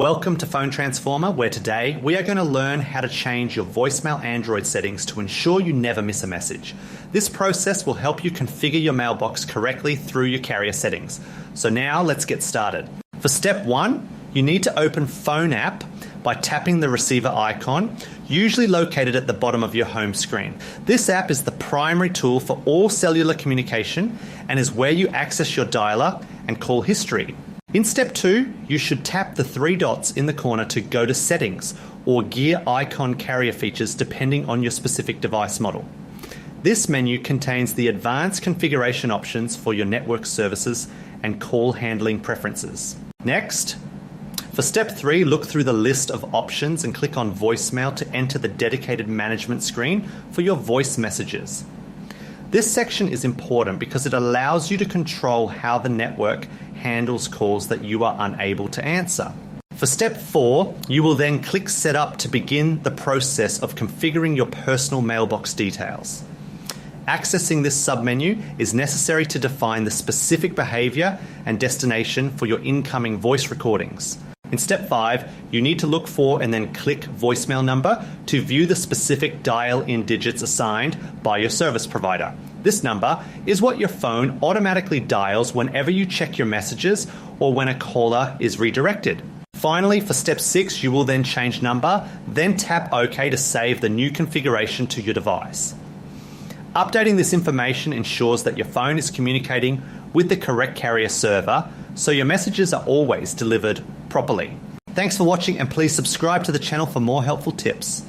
Welcome to Phone Transformer, where today we are going to learn how to change your voicemail Android settings to ensure you never miss a message. This process will help you configure your mailbox correctly through your carrier settings. So now let's get started. For step 1, you need to open Phone app by tapping the receiver icon, usually located at the bottom of your home screen. This app is the primary tool for all cellular communication and is where you access your dialer and call history. In step 2, you should tap the 3 dots in the corner to go to settings or gear icon carrier features depending on your specific device model. This menu contains the advanced configuration options for your network services and call handling preferences. Next, for step 3, look through the list of options and click on voicemail to enter the dedicated management screen for your voice messages. This section is important because it allows you to control how the network handles calls that you are unable to answer. For step 4, you will then click Setup to begin the process of configuring your personal mailbox details. Accessing this submenu is necessary to define the specific behavior and destination for your incoming voice recordings. In step 5, you need to look for and then click voicemail number to view the specific dial-in digits assigned by your service provider. This number is what your phone automatically dials whenever you check your messages or when a caller is redirected. Finally, for step 6, you will then change number, then tap OK to save the new configuration to your device. Updating this information ensures that your phone is communicating with the correct carrier server, so your messages are always delivered properly. Thanks for watching, and please subscribe to the channel for more helpful tips.